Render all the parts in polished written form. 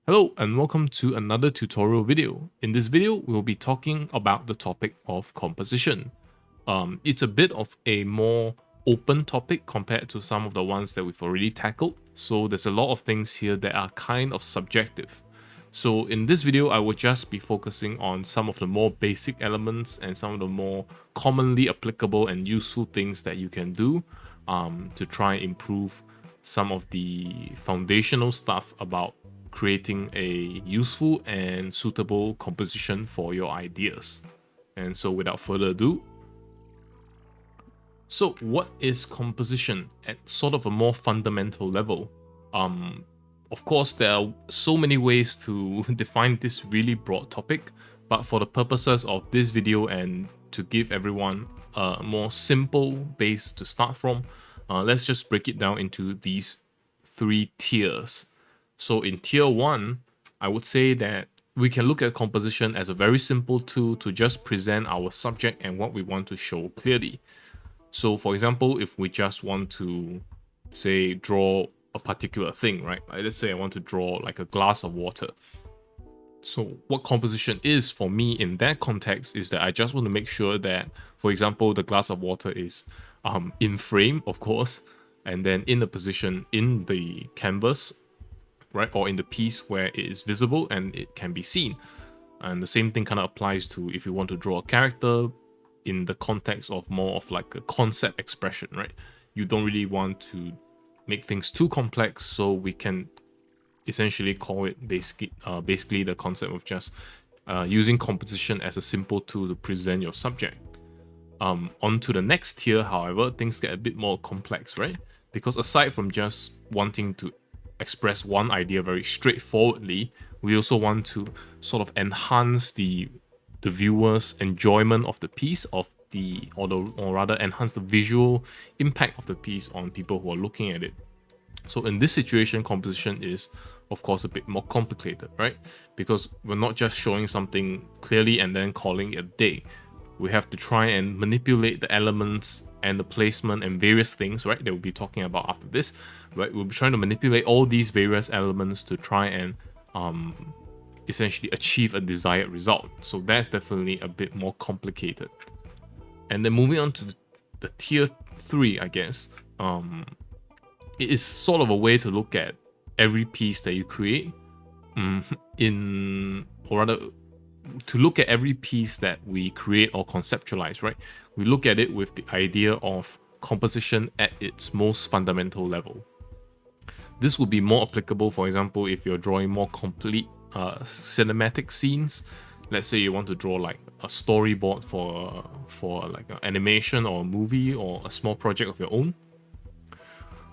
Hello and welcome to another tutorial video. In this video, we'll be talking about the topic of composition. It's a bit of a more open topic compared to some of the ones that we've already tackled. So there's a lot of things here that are kind of subjective. So in this video, I will just be focusing on some of the more basic elements and some of the more commonly applicable and useful things that you can do to try and improve some of the foundational stuff about creating a useful and suitable composition for your ideas. And so without further ado, so what is composition at sort of a more fundamental level? Of course, there are so many ways to define this really broad topic, but for the purposes of this video and to give everyone a more simple base to start from, let's just break it down into these three tiers. So in tier 1, I would say that we can look at composition as a very simple tool to just present our subject and what we want to show clearly. So for example, if we just want to, say, draw a particular thing, right? Let's say I want to draw like a glass of water. So what composition is for me in that context is that I just want to make sure that, for example, the glass of water is in frame, of course, and then in the position in the canvas, right, or in the piece where it is visible and it can be seen. And the same thing kind of applies to if you want to draw a character in the context of more of like a concept expression, right? You don't really want to make things too complex, so we can essentially call it basically the concept of just using composition as a simple tool to present your subject. On to the next tier, however, things get a bit more complex, right? Because aside from just wanting to express one idea very straightforwardly, we also want to sort of enhance the viewer's enjoyment of the piece, or rather enhance the visual impact of the piece on people who are looking at it. So in this situation, composition is of course a bit more complicated, right? Because we're not just showing something clearly and then calling it a day. We have to try and manipulate the elements and the placement and various things, right, that we'll be talking about after this, right? We'll be trying to manipulate all these various elements to try and essentially achieve a desired result. So that's definitely a bit more complicated. And then moving on to the tier 3, I guess, it is sort of a way to look at every piece that you create to look at every piece that we create or conceptualize, right? We look at it with the idea of composition at its most fundamental level. This would be more applicable, for example, if you're drawing more complete cinematic scenes. Let's say you want to draw like a storyboard for like an animation or a movie or a small project of your own,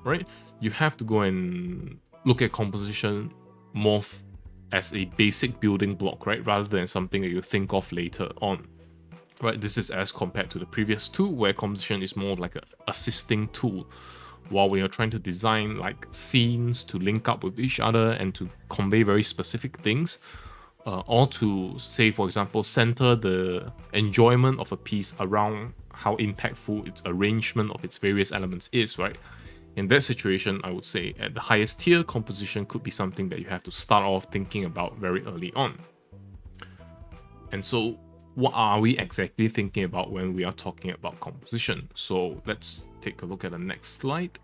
right? You have to go and look at composition more as a basic building block, right? Rather than something that you think of later on, right? This is as compared to the previous two, where composition is more of like an assisting tool. While we are trying to design like scenes to link up with each other and to convey very specific things, or to, say, for example, center the enjoyment of a piece around how impactful its arrangement of its various elements is, right? In that situation, I would say at the highest tier, composition could be something that you have to start off thinking about very early on. And so what are we exactly thinking about when we are talking about composition? So let's take a look at the next slide.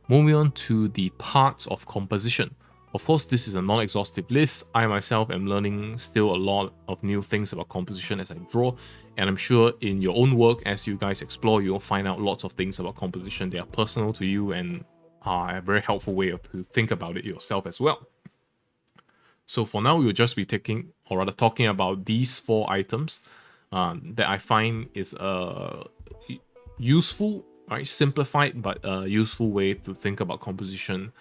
Moving on to the parts of composition. Of course, this is a non-exhaustive list. I myself am learning still a lot of new things about composition as I draw, and I'm sure in your own work, as you guys explore, you'll find out lots of things about composition that are personal to you and are a very helpful way to think about it yourself as well. So for now, we'll just be talking about these 4 items that I find is a useful, right, simplified but useful way to think about composition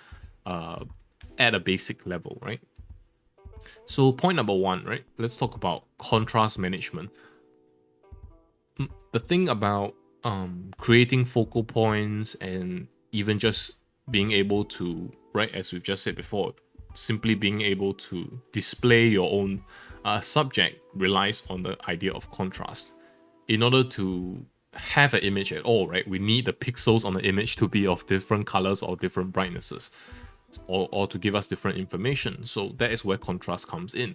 at a basic level, right? So point number 1, right? Let's talk about contrast management. The thing about creating focal points and even just being able to, right, as we've just said before, simply being able to display your own subject relies on the idea of contrast. In order to have an image at all, right, we need the pixels on the image to be of different colors or different brightnesses. or to give us different information. So that is where contrast comes in.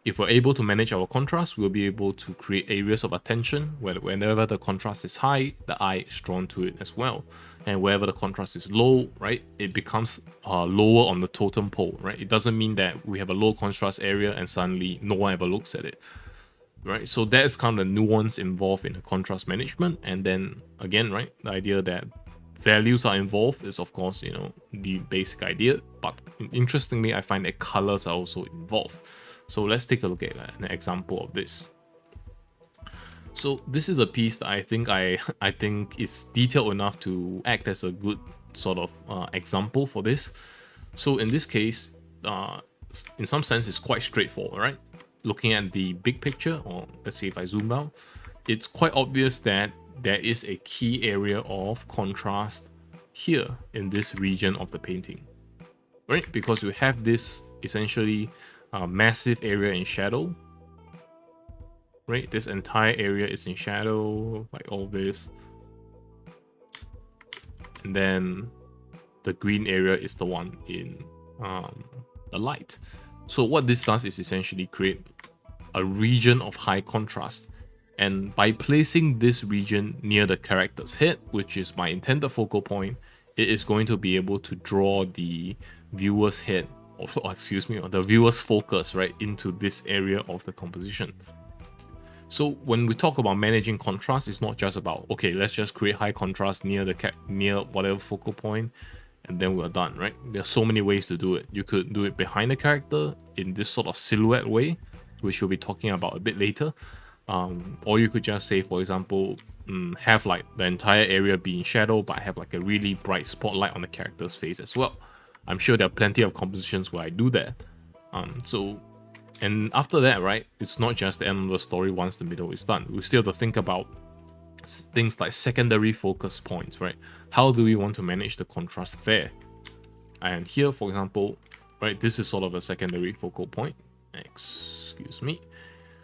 If we're able to manage our contrast, we'll be able to create areas of attention where whenever the contrast is high, the eye is drawn to it as well. And wherever the contrast is low, right, it becomes lower on the totem pole, right? It doesn't mean that we have a low contrast area and suddenly no one ever looks at it, right? So that is kind of the nuance involved in the contrast management. And then again, right, the idea that values are involved is of course, you know, the basic idea, but interestingly, I find that colors are also involved. So let's take a look at an example of this. So this is a piece that I think is detailed enough to act as a good sort of example for this. So in this case, in some sense, it's quite straightforward, right? Looking at the big picture, or let's see if I zoom out, it's quite obvious that there is a key area of contrast here in this region of the painting, right? Because we have this essentially massive area in shadow, right? This entire area is in shadow, like all this. And then the green area is the one in the light. So what this does is essentially create a region of high contrast. And by placing this region near the character's head, which is my intended focal point, it is going to be able to draw the viewer's head, or the viewer's focus, right, into this area of the composition. So when we talk about managing contrast, it's not just about, okay, let's just create high contrast near whatever focal point, and then we're done, right? There are so many ways to do it. You could do it behind the character in this sort of silhouette way, which we'll be talking about a bit later. Or you could just say, for example, have like the entire area be in shadow, but have like a really bright spotlight on the character's face as well. I'm sure there are plenty of compositions where I do that. And after that, right, it's not just the end of the story once the middle is done. We still have to think about things like secondary focus points, right? How do we want to manage the contrast there? And here, for example, right, this is sort of a secondary focal point. Excuse me.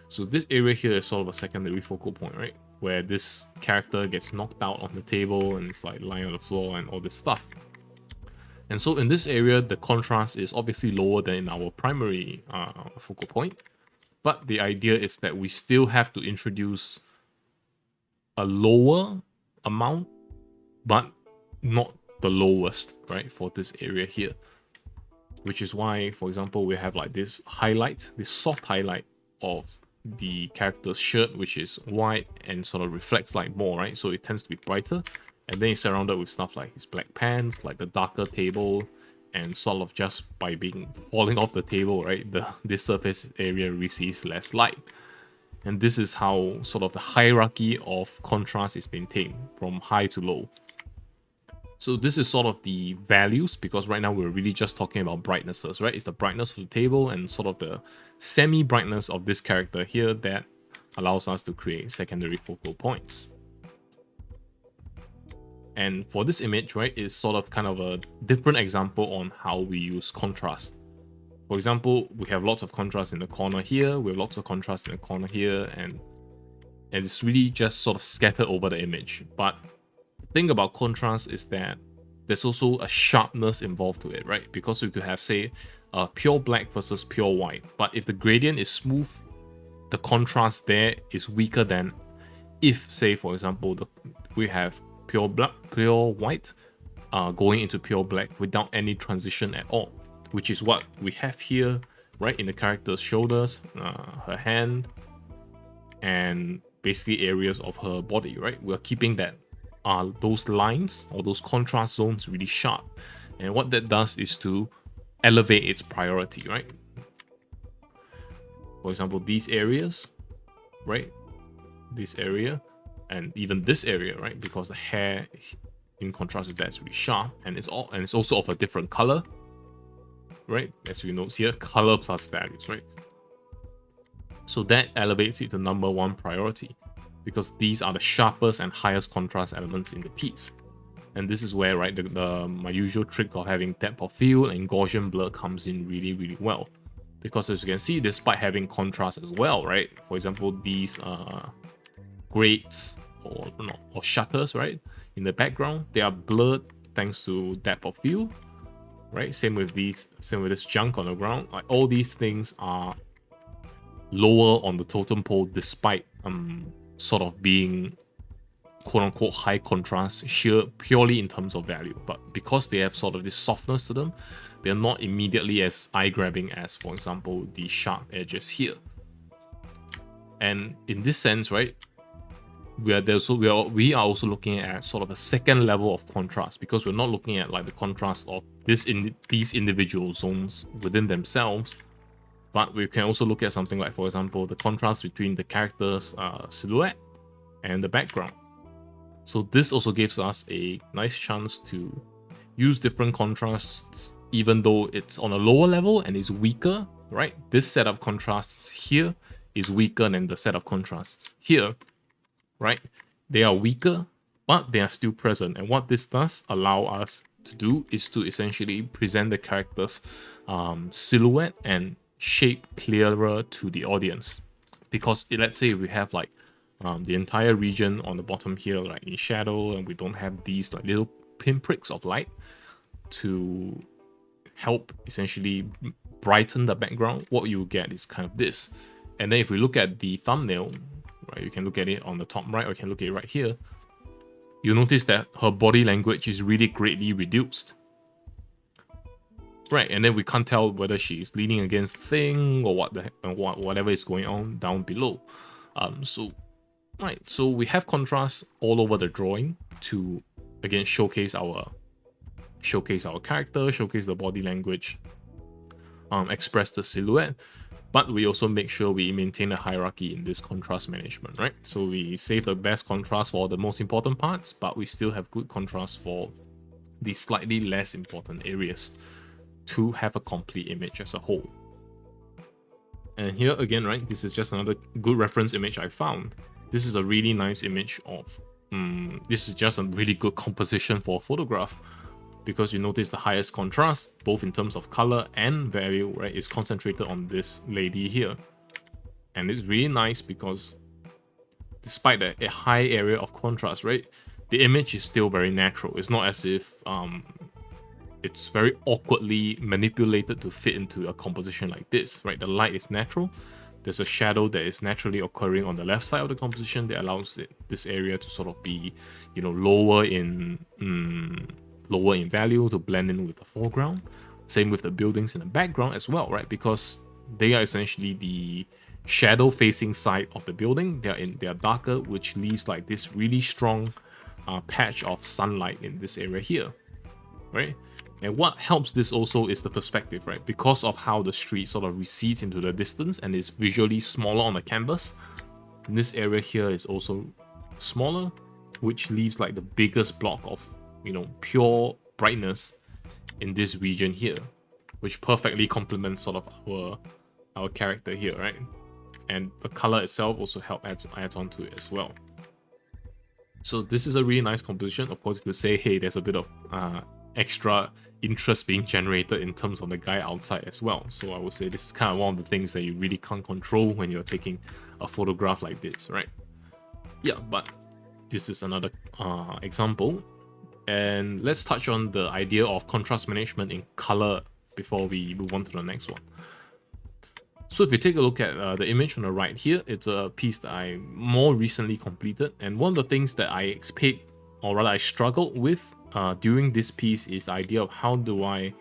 So this area here is sort of a secondary focal point, right? Where this character gets knocked out on the table and it's like lying on the floor and all this stuff. And so in this area, the contrast is obviously lower than in our primary focal point. But the idea is that we still have to introduce a lower amount, but not the lowest, right, for this area here. Which is why, for example, we have like this highlight, this soft highlight of the character's shirt, which is white and sort of reflects light more, right? So it tends to be brighter. And then he's surrounded with stuff like his black pants, like the darker table, and sort of just by falling off the table, right, this surface area receives less light. And this is how sort of the hierarchy of contrast is maintained from high to low. So this is sort of the values, because right now we're really just talking about brightnesses, right? It's the brightness of the table and sort of the semi-brightness of this character here that allows us to create secondary focal points. And for this image, right, it's sort of kind of a different example on how we use contrast. For example, we have lots of contrast in the corner here, we have lots of contrast in the corner here, and it's really just sort of scattered over the image. But the thing about contrast is that there's also a sharpness involved to it, right? Because we could have, say, pure black versus pure white. But if the gradient is smooth, the contrast there is weaker than if, say, for example, we have pure white going into pure black without any transition at all, which is what we have here, right, in the character's shoulders, her hand, and basically areas of her body, right? We're keeping that those lines or those contrast zones really sharp, and what that does is to elevate its priority, right? For example, these areas, right, this area, and even this area, right, because the hair in contrast with that is really sharp, and it's also of a different color, right? As you notice here, color plus values, right? So that elevates it to number one priority, because these are the sharpest and highest contrast elements in the piece. And this is where, right, my usual trick of having depth of field and Gaussian blur comes in really, really well. Because as you can see, despite having contrast as well, right? For example, these grates or shutters, right, in the background, they are blurred thanks to depth of field. right? Same with this junk on the ground. Like all these things are lower on the totem pole despite sort of being quote-unquote high contrast purely in terms of value, but because they have sort of this softness to them, they're not immediately as eye-grabbing as, for example, the sharp edges here. And in this sense, right, we are also looking at sort of a second level of contrast, because we're not looking at like the contrast of these individual zones within themselves, but we can also look at something like, for example, the contrast between the character's silhouette and the background. So this also gives us a nice chance to use different contrasts, even though it's on a lower level and is weaker, right? This set of contrasts here is weaker than the set of contrasts here, right? They are weaker, but they are still present. And what this does allow us to do is to essentially present the character's silhouette and shape clearer to the audience. Because let's say we have like the entire region on the bottom here, like in shadow, and we don't have these like little pinpricks of light to help essentially brighten the background, what you get is kind of this. And then if we look at the thumbnail, right, you can look at it on the top right, or you can look at it right here, you'll notice that her body language is really greatly reduced. Right, and then we can't tell whether she's leaning against the thing or whatever is going on down below. So we have contrast all over the drawing to again showcase our character, showcase the body language, express the silhouette, but we also make sure we maintain a hierarchy in this contrast management, right? So we save the best contrast for the most important parts, but we still have good contrast for the slightly less important areas to have a complete image as a whole. And here again, right, this is just another good reference image I found. This is a really nice image of, this is just a really good composition for a photograph, because you notice the highest contrast, both in terms of color and value, right, is concentrated on this lady here. And it's really nice because despite a high area of contrast, right, the image is still very natural. It's not as if it's very awkwardly manipulated to fit into a composition like this, right? The light is natural. There's a shadow that is naturally occurring on the left side of the composition that allows this area to sort of be, you know, lower in value to blend in with the foreground. Same with the buildings in the background as well, right? Because they are essentially the shadow facing side of the building. They are darker, which leaves like this really strong patch of sunlight in this area here, right? And what helps this also is the perspective, right? Because of how the street sort of recedes into the distance and is visually smaller on the canvas, this area here is also smaller, which leaves like the biggest block of, you know, pure brightness in this region here, which perfectly complements sort of our character here, right? And the color itself also adds on to it as well. So this is a really nice composition. Of course, you could say, hey, there's a bit of extra interest being generated in terms of the guy outside as well. So I would say this is kind of one of the things that you really can't control when you're taking a photograph like this, right? Yeah, but this is another example. And let's touch on the idea of contrast management in color before we move on to the next one. So if you take a look at the image on the right here, it's a piece that I more recently completed. And one of the things that I struggled with during this piece is the idea of how do I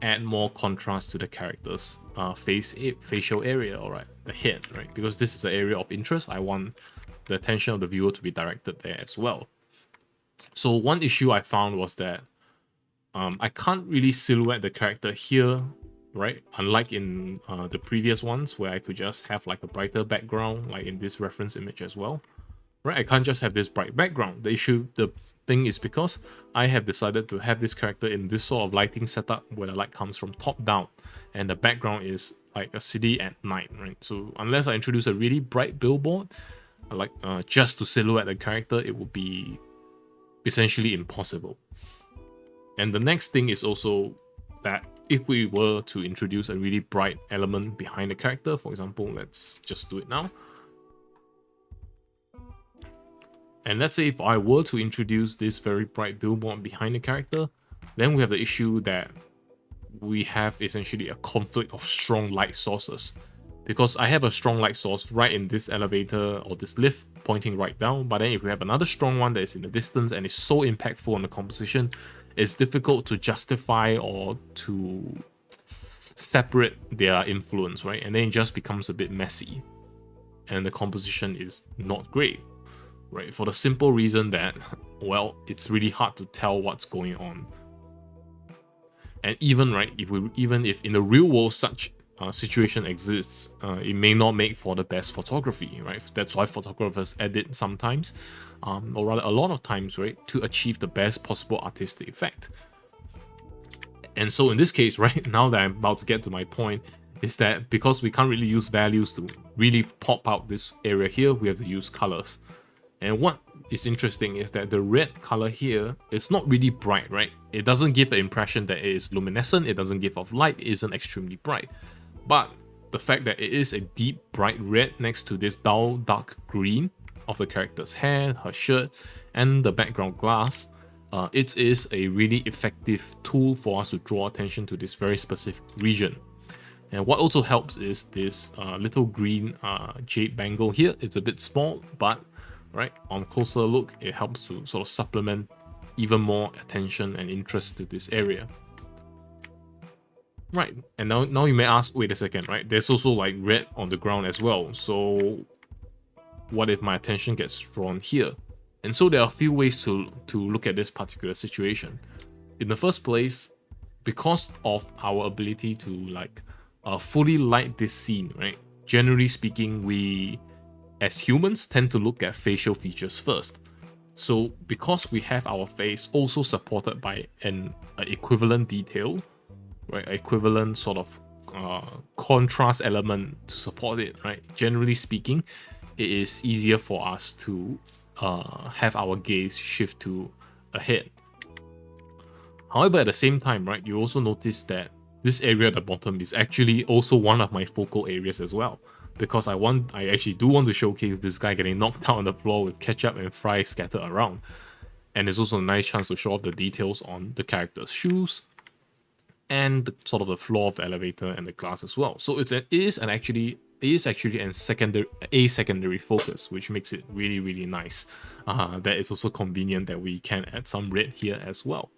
add more contrast to the character's facial area, or the head, right? Because this is an area of interest. I want the attention of the viewer to be directed there as well. So one issue I found was that I can't really silhouette the character here, right? Unlike in the previous ones where I could just have like a brighter background, like in this reference image as well, right? I can't just have this bright background. The thing is because I have decided to have this character in this sort of lighting setup where the light comes from top down and the background is like a city at night, right? So unless I introduce a really bright billboard, like just to silhouette the character, it would be essentially impossible. And the next thing is also that if we were to introduce a really bright element behind the character, for example, let's just do it now. And let's say if I were to introduce this very bright billboard behind the character, then we have the issue that we have essentially a conflict of strong light sources. Because I have a strong light source right in this elevator or this lift pointing right down, but then if we have another strong one that is in the distance and is so impactful on the composition, it's difficult to justify or to separate their influence, right? And then it just becomes a bit messy and the composition is not great, right? For the simple reason that, well, it's really hard to tell what's going on. And even, right, even if in the real world such situation exists, it may not make for the best photography, right? That's why photographers edit sometimes, or rather a lot of times, right, to achieve the best possible artistic effect. And so in this case, right, now that I'm about to get to my point, is that because we can't really use values to really pop out this area here, we have to use colors. And what is interesting is that the red color here is not really bright, right? It doesn't give the impression that it is luminescent, it doesn't give off light, it isn't extremely bright. But the fact that it is a deep bright red next to this dull dark green of the character's hair, her shirt, and the background glass, it is a really effective tool for us to draw attention to this very specific region. And what also helps is this little green jade bangle here. It's a bit small, but right, on closer look, it helps to sort of supplement even more attention and interest to this area. Right, and now you may ask, wait a second, right? There's also like red on the ground as well. So what if my attention gets drawn here? And so there are a few ways to look at this particular situation. In the first place, because of our ability to like fully light this scene, right? Generally speaking, we as humans tend to look at facial features first. So because we have our face also supported by an equivalent detail, right, equivalent sort of contrast element to support it, right? Generally speaking, it is easier for us to have our gaze shift to ahead. However, at the same time, right, you also notice that this area at the bottom is actually also one of my focal areas as well, because I actually do want to showcase this guy getting knocked out on the floor with ketchup and fries scattered around. And it's also a nice chance to show off the details on the character's shoes and the sort of the floor of the elevator and the glass as well. So it is actually a secondary focus, which makes it really, really nice. That it's also convenient that we can add some red here as well.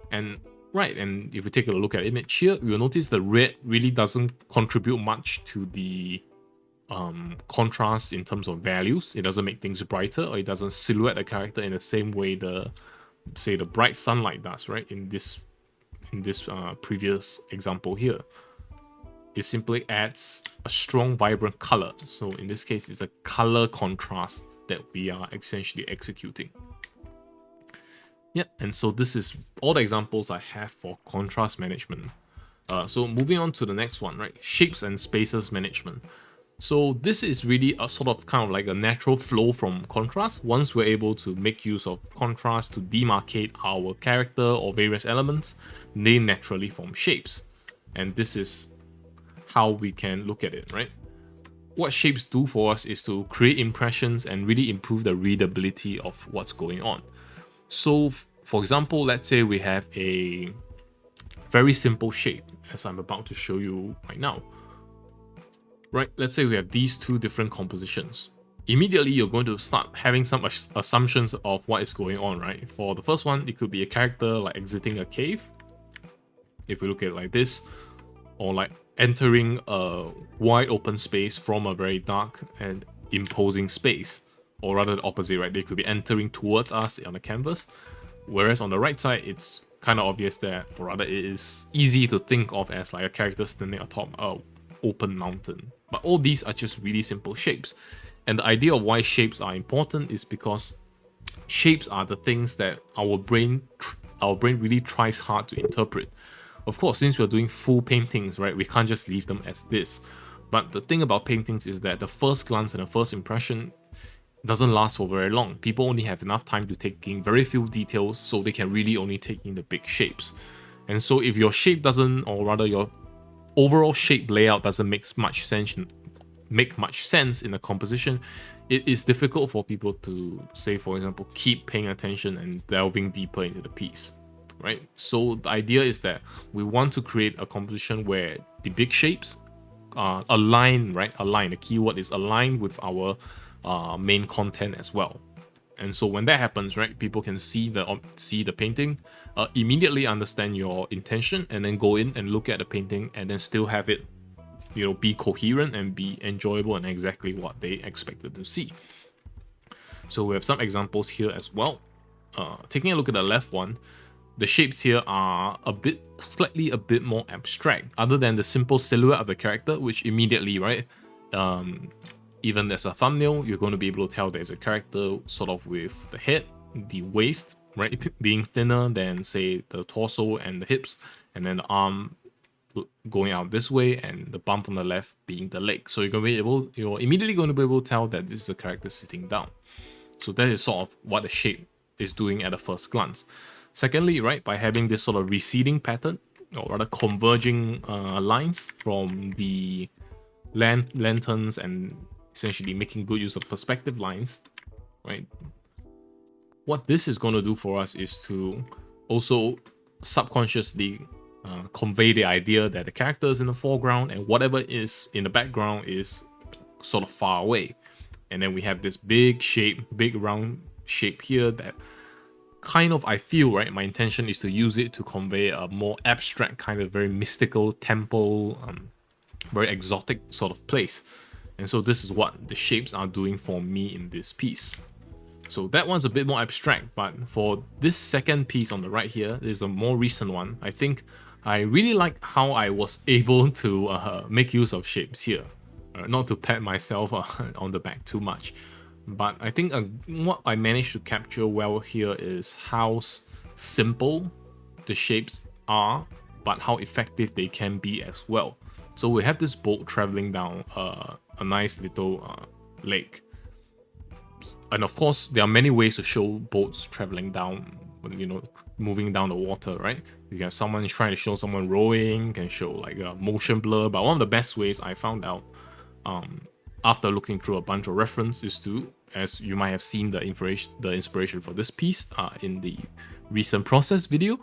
And right, and if we take a look at the image here, you'll notice the red really doesn't contribute much to the contrast in terms of values. It doesn't make things brighter, or it doesn't silhouette the character in the same way the bright sunlight does, right? In this previous example here. It simply adds a strong, vibrant color. So in this case, it's a color contrast that we are essentially executing. Yeah, and so this is all the examples I have for contrast management. So moving on to the next one, right? Shapes and spaces management. So this is really a sort of kind of like a natural flow from contrast. Once we're able to make use of contrast to demarcate our character or various elements, they naturally form shapes. And this is how we can look at it, right? What shapes do for us is to create impressions and really improve the readability of what's going on. So for example, let's say we have a very simple shape, as I'm about to show you right now. Right, let's say we have these two different compositions. Immediately, you're going to start having some assumptions of what is going on, right? For the first one, it could be a character like exiting a cave, if we look at it like this, or like entering a wide open space from a very dark and imposing space, or rather the opposite, right? They could be entering towards us on the canvas, whereas on the right side, it's kind of obvious that, or rather it is easy to think of as like a character standing atop a open mountain. But all these are just really simple shapes. And the idea of why shapes are important is because shapes are the things that our brain really tries hard to interpret. Of course, since we're doing full paintings, right, we can't just leave them as this. But the thing about paintings is that the first glance and the first impression doesn't last for very long. People only have enough time to take in very few details, so they can really only take in the big shapes. And so if your shape doesn't, or rather your overall shape layout doesn't make much sense in the composition, it is difficult for people to, say for example, keep paying attention and delving deeper into the piece. right? So the idea is that we want to create a composition where the big shapes align, right? Align. The keyword is align with our main content as well. And so when that happens, right, people can see the painting, immediately understand your intention, and then go in and look at the painting, and then still have it, you know, be coherent and be enjoyable and exactly what they expected to see. So we have some examples here as well. Taking a look at the left one, the shapes here are slightly a bit more abstract, other than the simple silhouette of the character, which immediately, right, even as a thumbnail, you're going to be able to tell there's a character sort of with the head, the waist, right, being thinner than, say, the torso and the hips, and then the arm going out this way, and the bump on the left being the leg. So you're immediately going to be able to tell that this is a character sitting down. So that is sort of what the shape is doing at a first glance. Secondly, right, by having this sort of receding pattern, or rather converging lines from the lanterns, and essentially making good use of perspective lines, right? What this is going to do for us is to also subconsciously convey the idea that the character is in the foreground and whatever is in the background is sort of far away. And then we have this big round shape here that kind of, I feel, right, my intention is to use it to convey a more abstract kind of very mystical temple, very exotic sort of place. And so this is what the shapes are doing for me in this piece. So that one's a bit more abstract, but for this second piece on the right here, this is a more recent one. I think I really like how I was able to make use of shapes here. Not to pat myself on the back too much, but I think what I managed to capture well here is how simple the shapes are, but how effective they can be as well. So we have this boat traveling down a nice little lake. And of course, there are many ways to show boats traveling down, you know, moving down the water, right? You can have someone trying to show someone rowing, can show like a motion blur, but one of the best ways I found out after looking through a bunch of references is to, as you might have seen the inspiration for this piece in the recent process video,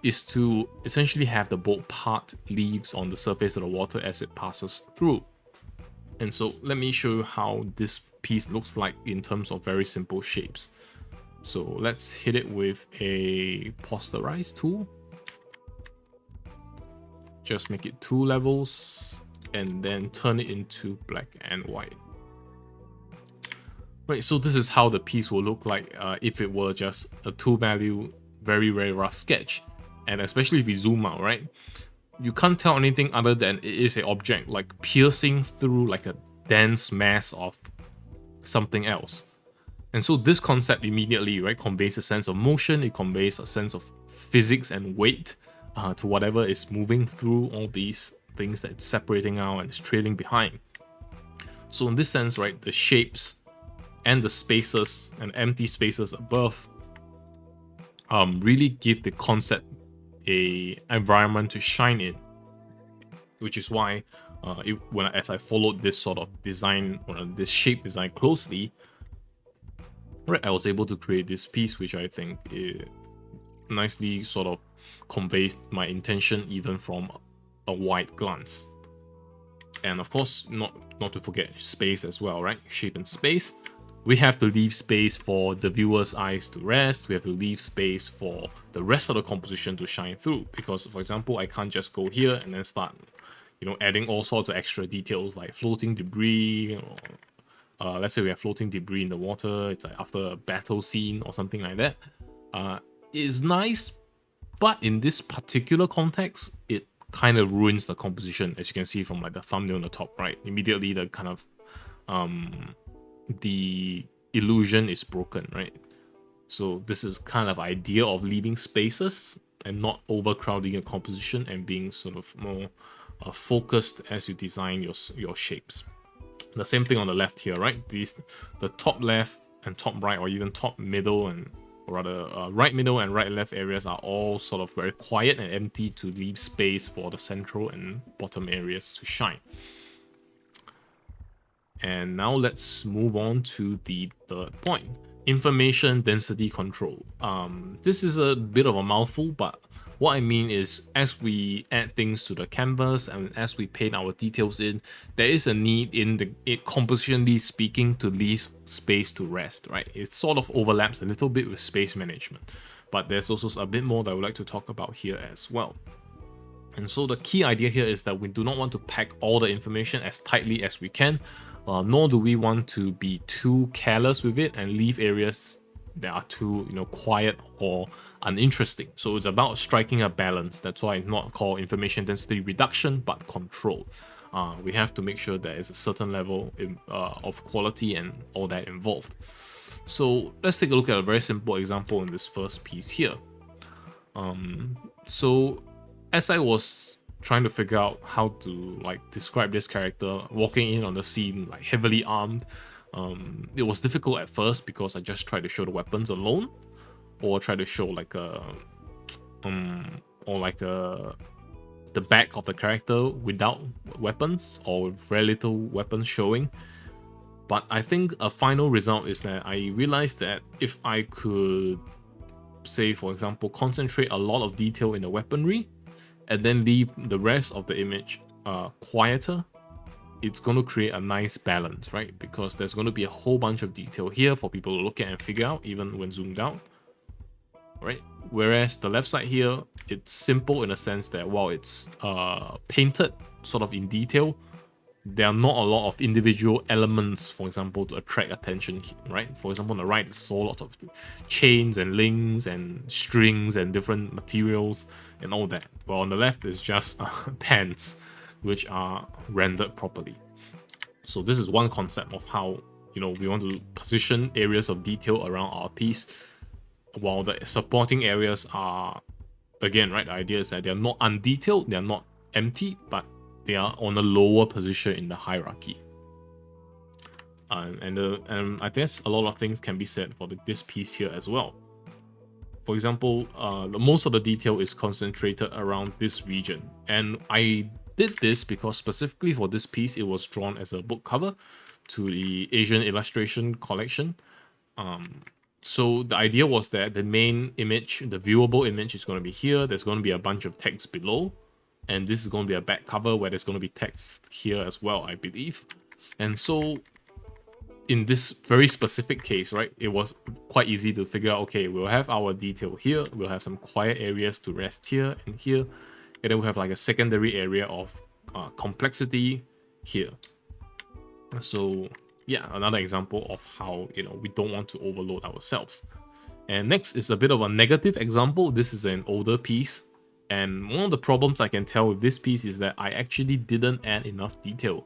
is to essentially have the boat part leaves on the surface of the water as it passes through. And so let me show you how this piece looks like in terms of very simple shapes. So let's hit it with a posterize tool. Just make it 2 levels and then turn it into black and white. Right, so this is how the piece will look like if it were just a 2-value, very, very rough sketch. And especially if you zoom out, right? You can't tell anything other than it is an object like piercing through like a dense mass of something else. And so this concept immediately, right, conveys a sense of motion. It conveys a sense of physics and weight to whatever is moving through all these things that's separating out and is trailing behind. So in this sense, right, the shapes and the spaces and empty spaces above really give the concept a environment to shine in, which is why as I followed this sort of design, or this shape design closely, right, I was able to create this piece, which I think nicely sort of conveys my intention even from a wide glance. And of course, not to forget space as well, right? Shape and space. We have to leave space for the viewer's eyes to rest. We have to leave space for the rest of the composition to shine through. Because, for example, I can't just go here and then start, you know, adding all sorts of extra details like floating debris. Or, let's say we have floating debris in the water. It's like after a battle scene or something like that. It's nice, but in this particular context, it kind of ruins the composition, as you can see from like the thumbnail on the top right. Immediately, the kind of the illusion is broken, right? So this is kind of idea of leaving spaces and not overcrowding your composition and being sort of more focused as you design your shapes. The same thing on the left here, right? The top left and top right, or even top middle and, or rather right middle and right left areas are all sort of very quiet and empty to leave space for the central and bottom areas to shine. And now let's move on to the third point. information density control. This is a bit of a mouthful, but what I mean is, as we add things to the canvas and as we paint our details in, there is a need in it compositionally speaking to leave space to rest, right? It sort of overlaps a little bit with space management, but there's also a bit more that I would like to talk about here as well. And so the key idea here is that we do not want to pack all the information as tightly as we can, nor do we want to be too careless with it and leave areas that are too, quiet or uninteresting. So it's about striking a balance. That's why it's not called information density reduction, but control. We have to make sure there is a certain level of quality and all that involved. So let's take a look at a very simple example in this first piece here. So as I was trying to figure out how to describe this character walking in on the scene heavily armed, it was difficult at first because I just tried to show the weapons alone, or try to show the back of the character without weapons or very little weapons showing. But I think a final result is that I realized that if I could, say for example, concentrate a lot of detail in the weaponry and then leave the rest of the image quieter, it's going to create a nice balance, right? Because there's going to be a whole bunch of detail here for people to look at and figure out, even when zoomed out, right? Whereas the left side here, it's simple in a sense that while it's painted sort of in detail, there are not a lot of individual elements, for example, to attract attention, right? For example, on the right, there's so lots of chains and links and strings and different materials and all that. While on the left is just pants, which are rendered properly. So this is one concept of how we want to position areas of detail around our piece, while the supporting areas are, again, right, the idea is that they're not undetailed, they're not empty, but they are on a lower position in the hierarchy. And I guess a lot of things can be said for this piece here as well. For example, most of the detail is concentrated around this region, and I did this because specifically for this piece, it was drawn as a book cover to the Asian illustration collection. So the idea was that the main image, the viewable image, is going to be here. There's going to be a bunch of text below, and this is going to be a back cover where there's going to be text here as well, I believe. And so in this very specific case, right, it was quite easy to figure out, okay, we'll have our detail here, we'll have some quiet areas to rest here and here, and then we'll have a secondary area of complexity here. So yeah, another example of how we don't want to overload ourselves. And next is a bit of a negative example. This is an older piece, and one of the problems I can tell with this piece is that I actually didn't add enough detail.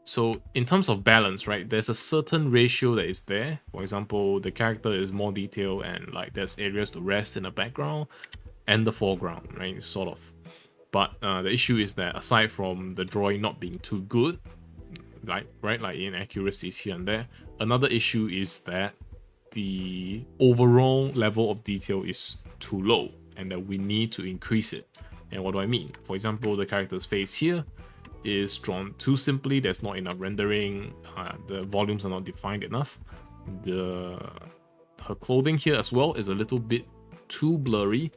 So in terms of balance, right, there's a certain ratio that is there. For example, the character is more detailed and there's areas to rest in the background and the foreground, right, sort of. But the issue is that aside from the drawing not being too good, like inaccuracies here and there, another issue is that the overall level of detail is too low and that we need to increase it. And what do I mean? For example, the character's face here is drawn too simply. There's not enough rendering. The volumes are not defined enough. Her clothing here as well is a little bit too blurry.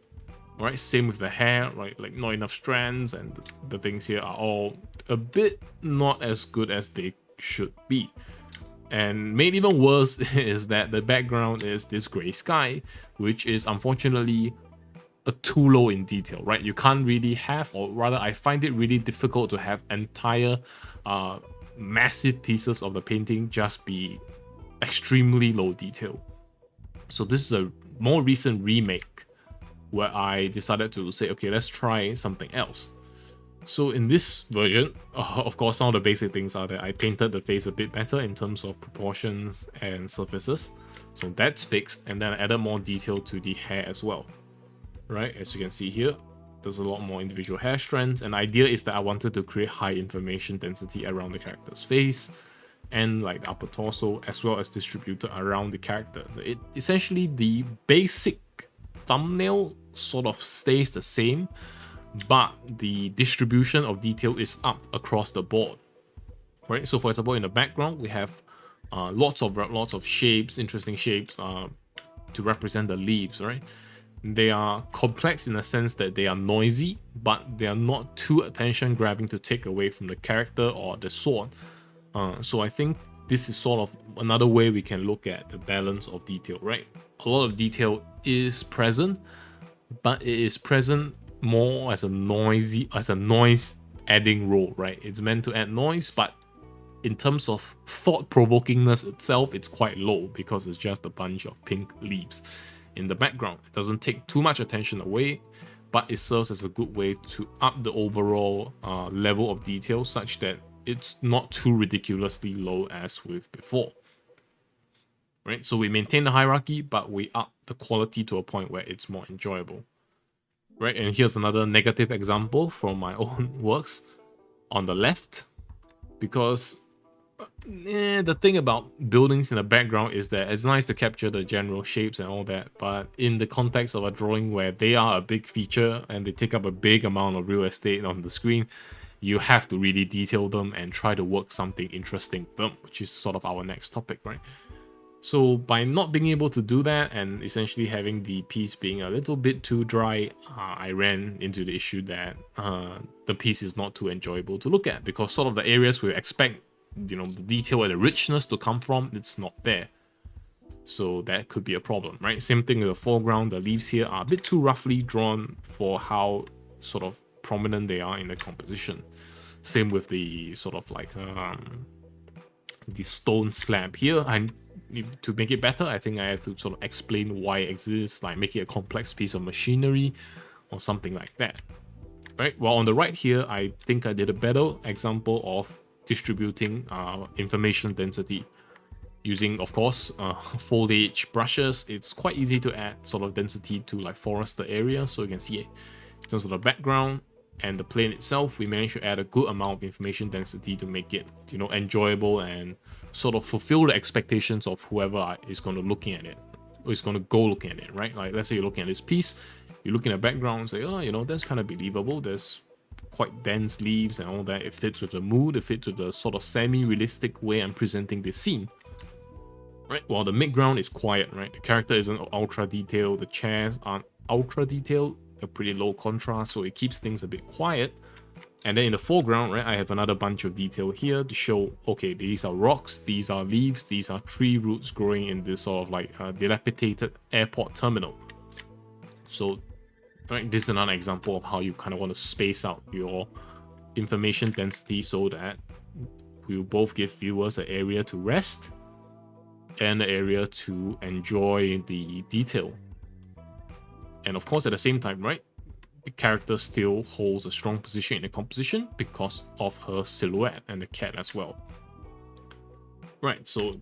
Right, same with the hair, right? Not enough strands, and the things here are all a bit not as good as they should be. And made even worse is that the background is this gray sky, which is unfortunately too low in detail, right? You can't really have, or rather I find it really difficult to have entire massive pieces of the painting just be extremely low detail. So this is a more recent remake where I decided to say, okay, let's try something else. So in this version, of course, some of the basic things are that I painted the face a bit better in terms of proportions and surfaces. So that's fixed, and then I added more detail to the hair as well. Right, as you can see here, there's a lot more individual hair strands, and the idea is that I wanted to create high information density around the character's face and the upper torso, as well as distributed around the character. Essentially, the basic thumbnail sort of stays the same, but the distribution of detail is up across the board, right? So for example, in the background, we have lots of shapes, interesting shapes to represent the leaves, right? They are complex in the sense that they are noisy, but they are not too attention grabbing to take away from the character or the sword. So I think this is sort of another way we can look at the balance of detail, right? A lot of detail is present, but it is present more as a noise adding role, right? It's meant to add noise, but in terms of thought-provokingness itself, it's quite low because it's just a bunch of pink leaves in the background. It doesn't take too much attention away, but it serves as a good way to up the overall level of detail such that it's not too ridiculously low as with before. Right? So we maintain the hierarchy, but we up the quality to a point where it's more enjoyable. Right? And here's another negative example from my own works on the left, because the thing about buildings in the background is that it's nice to capture the general shapes and all that, but in the context of a drawing where they are a big feature and they take up a big amount of real estate on the screen, you have to really detail them and try to work something interesting with them, which is sort of our next topic, right? So by not being able to do that and essentially having the piece being a little bit too dry, I ran into the issue that the piece is not too enjoyable to look at, because sort of the areas we expect, the detail and the richness to come from, it's not there. So that could be a problem, right? Same thing with the foreground. The leaves here are a bit too roughly drawn for how sort of prominent they are in the composition. Same with the sort of like the stone slab here. To make it better, I think I have to sort of explain why it exists, like make it a complex piece of machinery or something like that. Right? Well, on the right here, I think I did a better example of distributing information density using, of course, foliage brushes. It's quite easy to add sort of density to like forested area. So you can see it in terms of the background and the plane itself, we managed to add a good amount of information density to make it, enjoyable and sort of fulfill the expectations of whoever is going to looking at it, or is going to go looking at it, right? Like, let's say you're looking at this piece, you look in the background and say, oh, that's kind of believable. There's quite dense leaves and all that. It fits with the mood. It fits with the sort of semi-realistic way I'm presenting this scene. Right? While the midground is quiet, right? The character isn't ultra detailed. The chairs aren't ultra detailed. They're pretty low contrast, so it keeps things a bit quiet. And then in the foreground, right, I have another bunch of detail here to show, okay, these are rocks, these are leaves, these are tree roots growing in this sort of like dilapidated airport terminal. So, right, this is another example of how you kind of want to space out your information density so that we will both give viewers an area to rest and an area to enjoy the detail. And of course, at the same time, right, the character still holds a strong position in the composition because of her silhouette and the cat as well. Right, so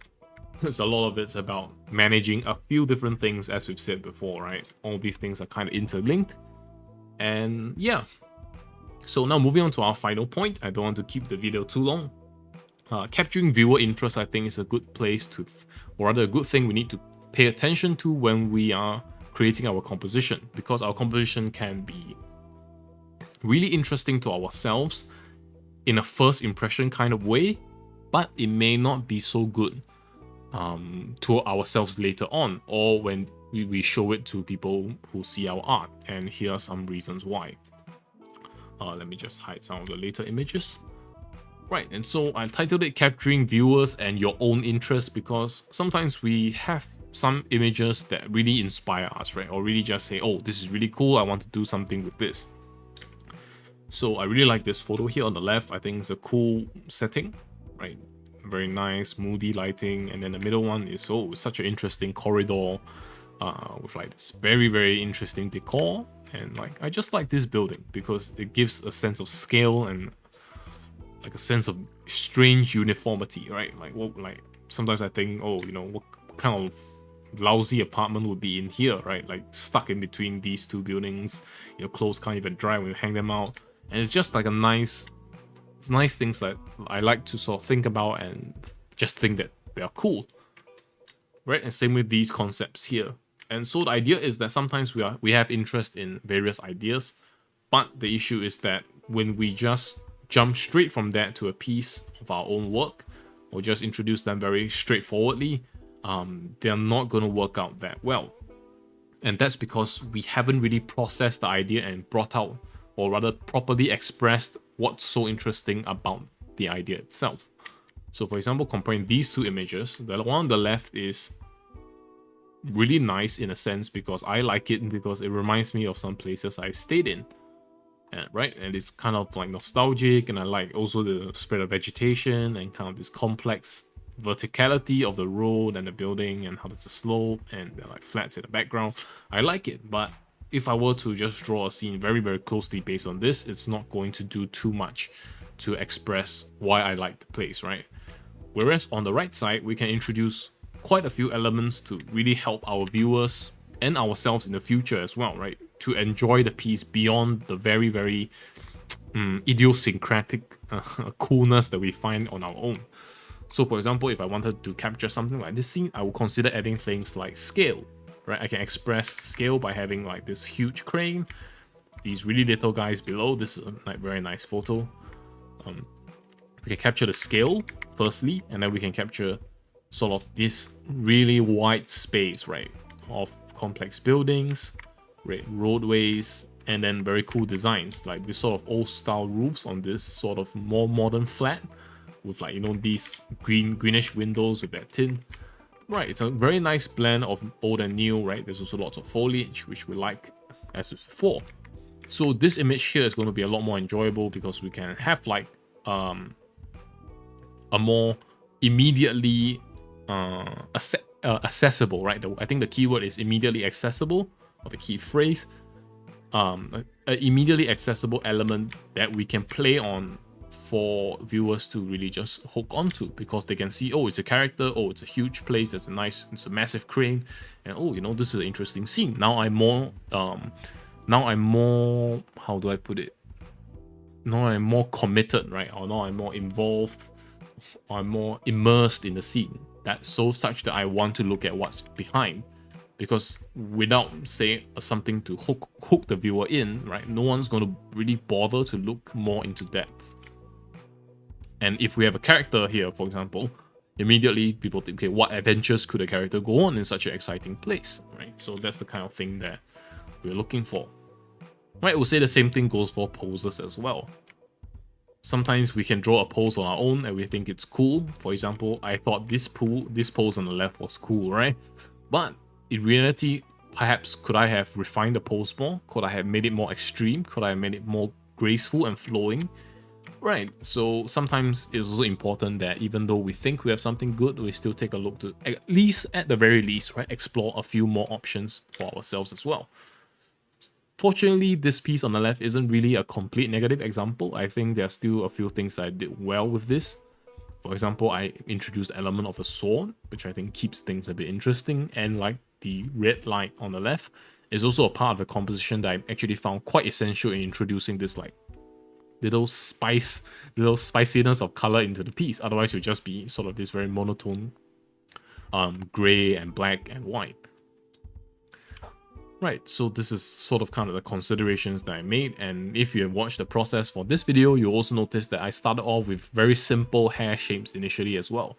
there's a lot of it's about managing a few different things, as we've said before, right? All these things are kind of interlinked. And yeah. So now moving on to our final point. I don't want to keep the video too long. Capturing viewer interest, I think, is a good place to, or rather a good thing we need to pay attention to when we are creating our composition, because our composition can be really interesting to ourselves in a first impression kind of way, but it may not be so good to ourselves later on, or when we show it to people who see our art. And here are some reasons why. Let me just hide some of the later images. Right, and so I titled it Capturing Viewers and Your Own Interest, because sometimes we have some images that really inspire us, right? Or really just say, oh, this is really cool, I want to do something with this. So I really like this photo here on the left. I think it's a cool setting, right? Very nice, moody lighting. And then the middle one is, such an interesting corridor with like this very, very interesting decor. And like, I just like this building because it gives a sense of scale and like a sense of strange uniformity, right? Like sometimes I think, what kind of lousy apartment would be in here, right? Like stuck in between these two buildings, your clothes can't even dry when you hang them out. And it's just like nice things that I like to sort of think about and just think that they are cool, right? And same with these concepts here. And so the idea is that sometimes we have interest in various ideas, but the issue is that when we just jump straight from that to a piece of our own work, or just introduce them very straightforwardly, they're not going to work out that well. And that's because we haven't really processed the idea and brought out, or rather properly expressed, what's so interesting about the idea itself. So for example, comparing these two images, the one on the left is really nice in a sense because I like it because it reminds me of some places I've stayed in. Right, and it's kind of like nostalgic, and I like also the spread of vegetation and kind of this complex verticality of the road and the building and how there's a slope and there are like flats in the background. I like it, but if I were to just draw a scene very, very closely based on this, it's not going to do too much to express why I like the place, right? Whereas on the right side, we can introduce quite a few elements to really help our viewers and ourselves in the future as well, right? To enjoy the piece beyond the very, very idiosyncratic coolness that we find on our own. So for example, if I wanted to capture something like this scene, I would consider adding things like scale, right? I can express scale by having like this huge crane, these really little guys below. This is a like, very nice photo. We can capture the scale firstly, and then we can capture sort of this really wide space, right? Of complex buildings, right, roadways, and then very cool designs like this sort of old style roofs on this sort of more modern flat with like, you know, these greenish windows with that tint. Right, it's a very nice blend of old and new, right? There's also lots of foliage, which we like as before. So this image here is going to be a lot more enjoyable because we can have like a more immediately accessible, right? I think the keyword is immediately accessible, or the key phrase. An immediately accessible element that we can play on for viewers to really just hook onto, because they can see, oh, it's a character, oh, it's a huge place, it's a massive crane, and oh, you know, this is an interesting scene. Now I'm more, how do I put it? Now I'm more committed, right? Or now I'm more involved, or I'm more immersed in the scene. That's so such that I want to look at what's behind. Because without, say, something to hook the viewer in, right, no one's going to really bother to look more into depth. And if we have a character here, for example, immediately people think, okay, what adventures could a character go on in such an exciting place, right? So that's the kind of thing that we're looking for. Right, we'll say the same thing goes for poses as well. Sometimes we can draw a pose on our own and we think it's cool. For example, I thought this pose on the left was cool, right? But in reality, perhaps could I have refined the pose more? Could I have made it more extreme? Could I have made it more graceful and flowing? Right, so sometimes it's also important that even though we think we have something good, we still take a look to, at the very least, right, explore a few more options for ourselves as well. Fortunately, this piece on the left isn't really a complete negative example. I think there are still a few things that I did well with this. For example, I introduced the element of a sword, which I think keeps things a bit interesting, and like the red light on the left is also a part of the composition that I actually found quite essential in introducing this like little spiciness of color into the piece. Otherwise, it would just be sort of this very monotone gray and black and white. Right, so this is sort of kind of the considerations that I made, and if you have watched the process for this video, you'll also notice that I started off with very simple hair shapes initially as well.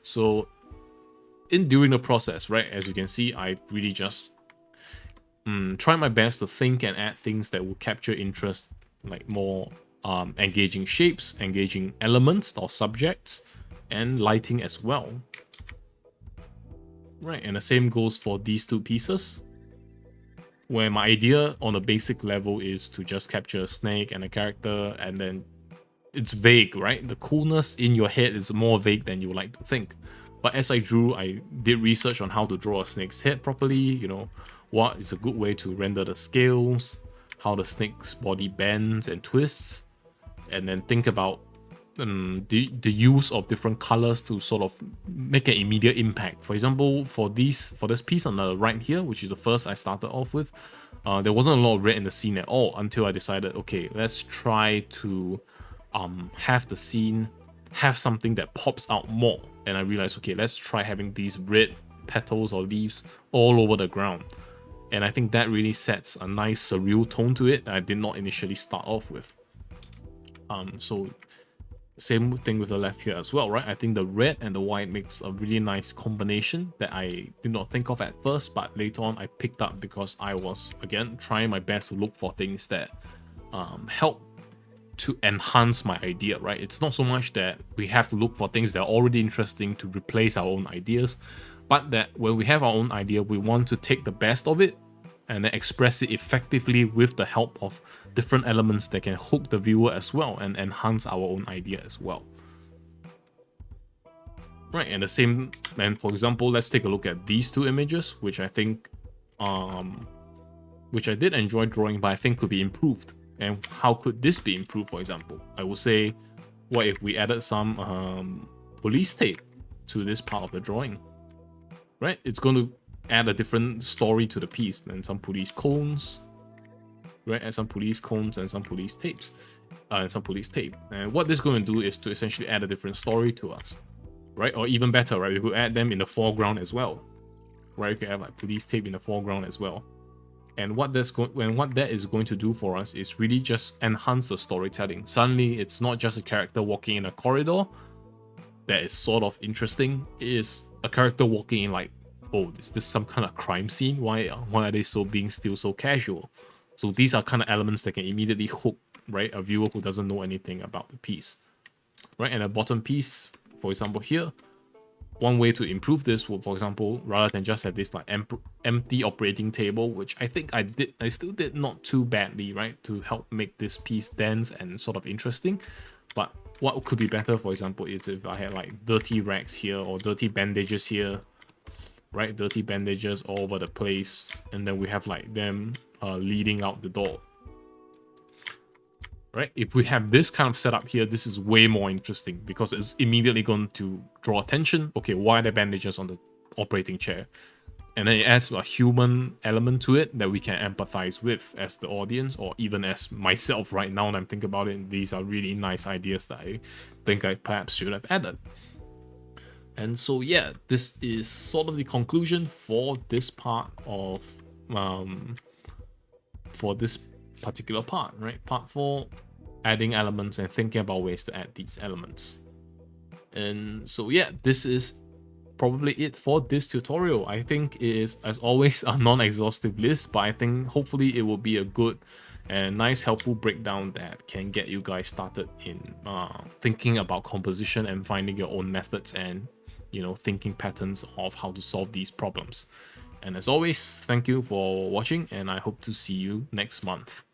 So during the process, right, as you can see, I really just try my best to think and add things that will capture interest, like more engaging shapes, engaging elements or subjects, and lighting as well. Right, and the same goes for these two pieces, where my idea on a basic level is to just capture a snake and a character, and then it's vague, right? The coolness in your head is more vague than you would like to think. But as I drew, I did research on how to draw a snake's head properly, you know, what is a good way to render the scales, how the snake's body bends and twists, and then think about the use of different colors to sort of make an immediate impact. For example, for this piece on the right here, which is the first I started off with, there wasn't a lot of red in the scene at all until I decided, okay, let's try to have the scene have something that pops out more. And I realized, okay, let's try having these red petals or leaves all over the ground. And I think that really sets a nice surreal tone to it that I did not initially start off with. So Same thing with the left here as well, right? I think the red and the white makes a really nice combination that I did not think of at first, but later on I picked up because I was, again, trying my best to look for things that help to enhance my idea, right? It's not so much that we have to look for things that are already interesting to replace our own ideas, but that when we have our own idea, we want to take the best of it and then express it effectively with the help of different elements that can hook the viewer as well and enhance our own idea as well. Right, and the same, and for example, let's take a look at these two images, which I think, which I did enjoy drawing, but I think could be improved. And how could this be improved, for example? I would say, what if we added some police tape to this part of the drawing? Right, it's going to add a different story to the piece, and some police cones, right? Add some police cones and some police tapes, and some police tape. And what this is going to do is to essentially add a different story to us, right? Or even better, right? We could add them in the foreground as well, right? We could have like police tape in the foreground as well. And what that is going to do for us is really just enhance the storytelling. Suddenly, it's not just a character walking in a corridor that is sort of interesting. It is a character walking in like, oh, is this some kind of crime scene? Why are they being still so casual? So these are kind of elements that can immediately hook, right, a viewer who doesn't know anything about the piece, right? And the bottom piece, for example, here, one way to improve this would, for example, rather than just have this like empty operating table, which I think I still did not too badly, right, to help make this piece dense and sort of interesting. But what could be better, for example, is if I had like dirty rags here or dirty bandages here, right? Dirty bandages all over the place, and then we have like them leading out the door, right? If we have this kind of setup here, this is way more interesting because it's immediately going to draw attention. Okay, why are there bandages on the operating chair? And then it adds a human element to it that we can empathize with as the audience, or even as myself right now when I'm thinking about it. These are really nice ideas that I think I perhaps should have added. And so yeah, this is sort of the conclusion for this part of for this particular part, right? Part 4, adding elements and thinking about ways to add these elements. And so yeah, this is probably it for this tutorial. I think it is, as always, a non-exhaustive list, but I think hopefully it will be a good and nice helpful breakdown that can get you guys started in thinking about composition and finding your own methods and, you know, thinking patterns of how to solve these problems. And as always, thank you for watching, and I hope to see you next month.